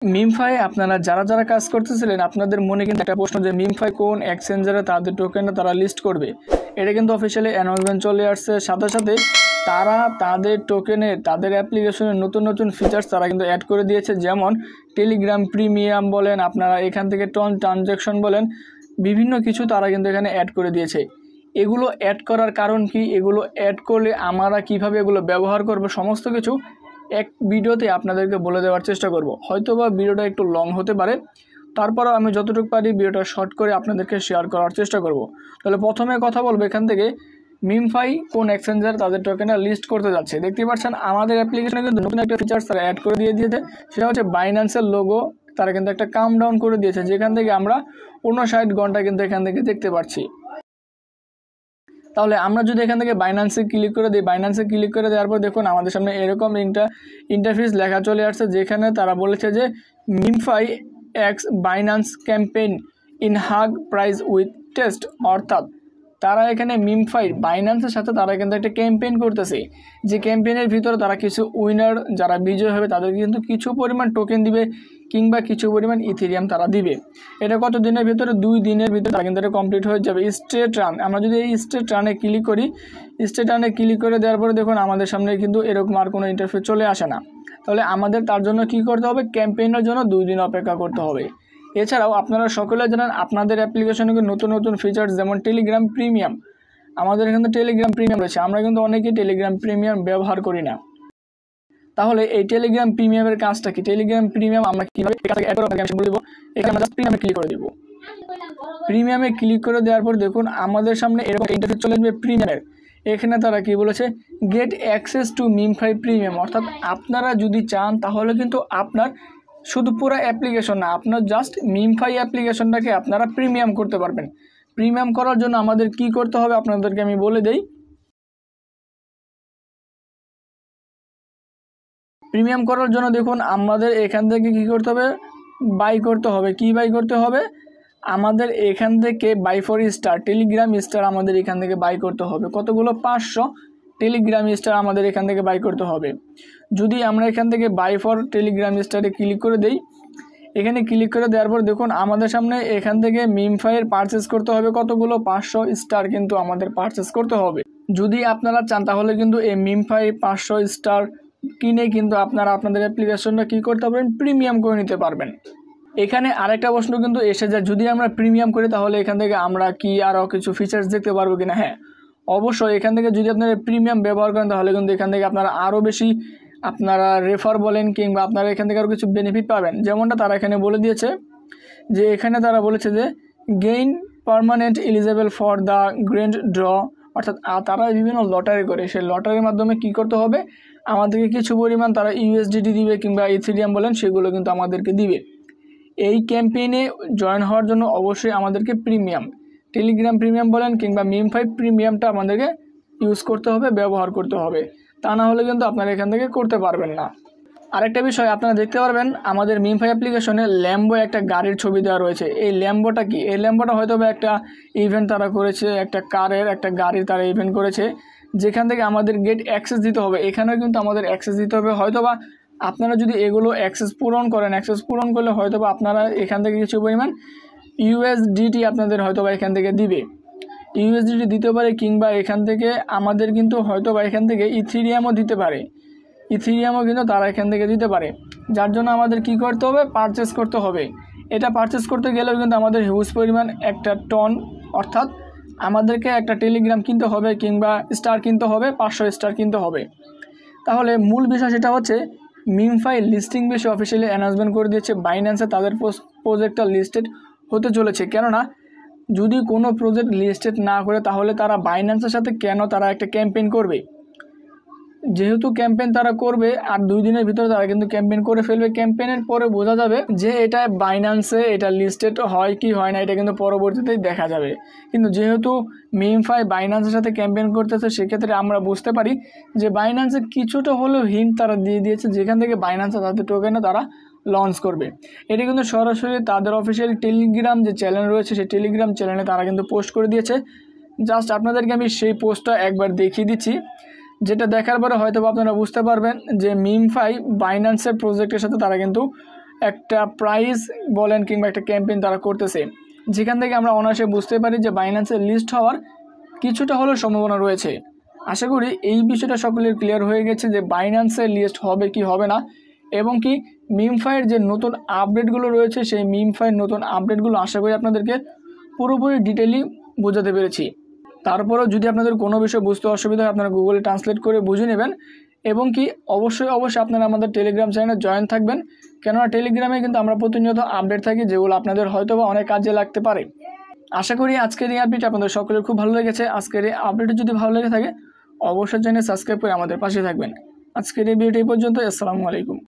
মিমফাই আপনারা যারা যারা কাজ করতেছিলেন আপনাদের মনে কিন্তু একটা প্রশ্ন যে মিমফাই কোন এক্সচেঞ্জারে তাদের টোকেনটা তারা লিস্ট করবে। এটা কিন্তু অফিসিয়ালি অ্যানাউন্সমেন্ট চলে আসছে, সাথে সাথে তারা তাদের টোকেনে তাদের অ্যাপ্লিকেশনের নতুন নতুন ফিচার্স তারা কিন্তু অ্যাড করে দিয়েছে। যেমন টেলিগ্রাম প্রিমিয়াম বলেন, আপনারা এখান থেকে ট্রানজ্যাকশন বলেন, বিভিন্ন কিছু তারা কিন্তু এখানে অ্যাড করে দিয়েছে। এগুলো অ্যাড করার কারণ কি, এগুলো অ্যাড করলে আমরা কিভাবে এগুলো ব্যবহার করব, সমস্ত কিছু এক ভিডিওতে আপনাদেরকে বলে দেওয়ার চেষ্টা করব। হয়তোবা ভিডিওটা একটু লং হতে পারে, তারপরেও আমি যতটুকু পারি ভিডিওটা শর্ট করে আপনাদেরকে শেয়ার করার চেষ্টা করব। তাহলে প্রথমে কথা বলবো এখান থেকে মিমফাই কোন এক্সচেঞ্জার তাদের টোকেনটা লিস্ট করতে যাচ্ছে। দেখতে পাচ্ছেন আমাদের অ্যাপ্লিকেশনে কিন্তু নতুন একটা ফিচার্স তারা অ্যাড করে দিয়ে দিয়েছে, সেটা হচ্ছে বাইন্যান্সের লোগো তারা কিন্তু একটা কাউন্টডাউন করে দিয়েছে, যেখান থেকে আমরা 59 ঘন্টা কিন্তু এখান থেকে দেখতে পাচ্ছি। তাহলে আমরা যদি এখান থেকে বাইন্যান্সে ক্লিক করে দিই, বাইন্যান্সে ক্লিক করে দেওয়ার পর দেখুন আমাদের সামনে এরকম ইন্টারফেস লেখা চলে আসছে, যেখানে তারা বলেছে যে MemeFi X Binance campaign in huge price with test, অর্থাৎ তারা এখানে মিমফাই বাইন্যান্সের সাথে তারা কিন্তু একটা ক্যাম্পেইন করতেছে, যে ক্যাম্পেইনের ভিতরে তারা কিছু উইনার যারা বিজয় হবে তাদেরকে কিন্তু কিছু পরিমাণ টোকেন দিবে কিংবা কিছু পরিমাণ ইথেরিয়াম তারা দিবে। এটা কত দিনের ভিতরে, 2 দিনের ভিতরে তারা কিন্তু এটা কমপ্লিট হয়ে যাবে। স্টেট রান, আমরা যদি এই স্টেট রানে ক্লিক করি, স্টেট রানে ক্লিক করে দেওয়ার পরে দেখুন আমাদের সামনে কিন্তু এরকম আর কোনো ইন্টারফেস চলে আসে না। তাহলে আমাদের তার জন্য কি করতে হবে, ক্যাম্পেইনের জন্য 2 দিন অপেক্ষা করতে হবে। এছাড়াও আপনারা সকলে জানেন আপনাদের অ্যাপ্লিকেশনে নতুন নতুন ফিচার্স যেমন টেলিগ্রাম প্রিমিয়াম, আমাদের এখানে টেলিগ্রাম প্রিমিয়াম রয়েছে, আমরা কিন্তু অনেকেই টেলিগ্রাম প্রিমিয়াম ব্যবহার করি না। তাহলে এই টেলিগ্রাম প্রিমিয়ামের কাজটা কি, টেলিগ্রাম প্রিমিয়াম আমরা কীভাবে অ্যাড করব আমি বলে দেবো। এখানে আমরা জাস্ট প্রিমিয়ামে ক্লিক করে দেবো। প্রিমিয়ামে ক্লিক করে দেওয়ার পর দেখুন আমাদের সামনে এরকম ইন্টারফেস চলে আসবে প্রিমিয়ামের। এখানে তারা কি বলেছে, গেট অ্যাক্সেস টু মিমফাই প্রিমিয়াম, অর্থাৎ আপনারা যদি চান তাহলে কিন্তু আপনার শুধু পুরো অ্যাপ্লিকেশন না, আপনার জাস্ট মিমফাই অ্যাপ্লিকেশনটাকে আপনারা প্রিমিয়াম করতে পারবেন। প্রিমিয়াম করার জন্য আমাদের কি করতে হবে আপনাদেরকে আমি বলে দেই। প্রিমিয়াম করার জন্য দেখুন আমাদের এখান থেকে কি করতে হবে, বাই করতে হবে। কি বাই করতে হবে, আমাদের এখান থেকে বাই ফর স্টার, টেলিগ্রাম স্টার আমাদের এখান থেকে বাই করতে হবে। কতগুলো, 500 টেলিগ্রাম স্টার আমাদের এখান থেকে বাই করতে হবে। যদি আমরা এখান থেকে বাই ফর টেলিগ্রাম স্টারে ক্লিক করে দেই, এখানে ক্লিক করে দেওয়ার পর দেখুন আমাদের সামনে এখান থেকে মিমফাইয়ের পারচেস করতে হবে কতগুলো, 500 স্টার কিন্তু আমাদের পারচেস করতে হবে। যদি আপনারা চান তাহলে কিন্তু এই মিমফাই 500 স্টার কিনে কিন্তু আপনারা আপনাদের অ্যাপ্লিকেশনটা কী করতে পারবেন, প্রিমিয়াম করে নিতে পারবেন। এখানে আরেকটা প্রশ্ন কিন্তু এসে যায়, যদি আমরা প্রিমিয়াম করি তাহলে এখান থেকে আমরা কি আরও কিছু ফিচার্স দেখতে পারবো কিনা। হ্যাঁ অবশ্যই, এখান থেকে যদি আপনারা প্রিমিয়াম ব্যবহার করেন তাহলে কিন্তু এখান থেকে আপনারা আরও বেশি আপনারা রেফার বলেন কিংবা আপনারা এখান থেকে আরও কিছু বেনিফিট পাবেন। যেমনটা তারা এখানে বলে দিয়েছে, যে এখানে তারা বলেছে যে gain permanent eligible for the grand draw, অর্থাৎ তারা বিভিন্ন লটারি করে, সেই লটারির মাধ্যমে কি করতে হবে, আমাদেরকে কিছু পরিমাণ তারা ইউএসডিটি দিবে কিংবা ইথেরিয়াম বলেন, সেগুলো কিন্তু আমাদেরকে দিবে। এই ক্যাম্পেইনে জয়েন হওয়ার জন্য অবশ্যই আমাদেরকে প্রিমিয়াম, টেলিগ্রাম প্রিমিয়াম বলেন কিংবা মিমফাই প্রিমিয়ামটা আমাদেরকে ইউজ করতে হবে, ব্যবহার করতে হবে, তা না হলে কিন্তু আপনারা এখান থেকে করতে পারবেন না। আরেকটা বিষয় আপনারা দেখতে পারবেন আমাদের মিমফাই অ্যাপ্লিকেশনে ল্যাম্বো একটা গাড়ির ছবি দেওয়া রয়েছে। এই ল্যাম্বোটা কি, এই ল্যাম্বোটা হয়তো একটা ইভেন্ট তারা করেছে, একটা কারের একটা গাড়ির তারা ইভেন্ট করেছে, যেখান থেকে আমাদের গেট অ্যাক্সেস দিতে হবে। এখানেও কিন্তু আমাদের অ্যাক্সেস দিতে হবে। হয়তোবা আপনারা যদি এগুলো অ্যাক্সেস পূরণ করেন, অ্যাক্সেস পূরণ করলে হয়তোবা আপনারা এখান থেকে কিছু পরিমাণ ইউএসডিটি আপনাদের হয়তোবা এখান থেকে দিবে, ইউএসডিটি দিতে পারে, কিংবা এখান থেকে আমাদের কিন্তু হয়তোবা এখান থেকে ইথেরিয়ামও দিতে পারে, ইথেরিয়ামও কিন্তু তারা এখান থেকে দিতে পারে। যার জন্য আমাদের কি করতে হবে, পারচেস করতে হবে। এটা পারচেস করতে গেলেও কিন্তু আমাদের হিউজ পরিমাণ একটা টন, অর্থাৎ আমাদেরকে একটা টেলিগ্রাম কিনতে হবে কিংবা স্টার কিনতে হবে, 500 স্টার কিনতে হবে। তাহলে মূল বিষয় সেটা হচ্ছে মিমফাই লিস্টিং বেশি অফিসিয়ালি অ্যানাউন্সমেন্ট করে দিয়েছে, বাইন্যান্সে তাদের প্রজেক্টটা লিস্টেড হতে চলেছে। কেননা যদি কোনো প্রজেক্ট লিস্টেড না করে তাহলে তারা বাইন্যান্সের সাথে কেন তারা একটা ক্যাম্পেইন করবে, যেহেতু ক্যাম্পেইন তারা করবে আর 2 দিনের ভিতরে তারা কিন্তু ক্যাম্পেইন করে ফেলবে। ক্যাম্পেইনের পরে বোঝা যাবে যে এটা বাইন্যান্সে এটা লিস্টেড হয় কি হয় না, এটা কিন্তু পরবর্তীতেই দেখা যাবে। কিন্তু যেহেতু মিমফাই বাইন্যান্সের সাথে ক্যাম্পেইন করতেছে, সেক্ষেত্রে আমরা বুঝতে পারি যে বাইন্যান্সে কিছুটা হলেও হিন্ট তারা দিয়ে দিয়েছে, যেখান থেকে বাইন্যান্সে তাদের টোকেনে তারা লঞ্চ করবে। এটা কিন্তু সরাসরি তাদের অফিসিয়াল টেলিগ্রাম যে চ্যানেল রয়েছে সেই টেলিগ্রাম চ্যানেলে তারা কিন্তু পোস্ট করে দিয়েছে। জাস্ট আপনাদেরকে আমি সেই পোস্টটা একবার দেখিয়ে দিচ্ছি, যেটা দেখার পরে হয়তো আপনারা বুঝতে পারবেন যে মিমফাই বাইন্যান্সের প্রজেক্টের সাথে তারা কিন্তু একটা প্রাইস বলেন কিংবা একটা ক্যাম্পেইন তারা করতেছে, যেখান থেকে আমরা অনায়াসে বুঝতে পারি যে বাইন্যান্সের লিস্ট হওয়ার কিছুটা হলেও সম্ভাবনা রয়েছে। আশা করি এই বিষয়টা সকলের ক্লিয়ার হয়ে গেছে যে বাইন্যান্সের লিস্ট হবে কি হবে না, এবং কি মিমফাইয়ের যে নতুন আপডেটগুলো রয়েছে সেই মিমফাইয়ের নতুন আপডেটগুলো আশা করি আপনাদেরকে পুরোপুরি ডিটেইলি বোঝাতে পেরেছি। তারপরেও যদি আপনাদের কোনো বিষয় বুঝতে অসুবিধা হয় আপনারা গুগলে ট্রান্সলেট করে বুঝে নেবেন, এবং কি অবশ্যই আপনারা আমাদের টেলিগ্রাম চ্যানেলে জয়েন থাকবেন, কেননা টেলিগ্রামে কিন্তু আমরা প্রতিনিয়ত আপডেট থাকি যেগুলো আপনাদের হয়তো বা অনেক কাজে লাগতে পারে। আশা করি আজকের এই আপডেট আপনাদের সকলের খুব ভালো লেগেছে। আজকের এই আপডেট যদি ভালো লেগে থাকে অবশ্যই চ্যানেল সাবস্ক্রাইব করে আমাদের পাশে থাকবেন। আজকের এই ভিডিওটি এই পর্যন্ত। আসসালামু আলাইকুম।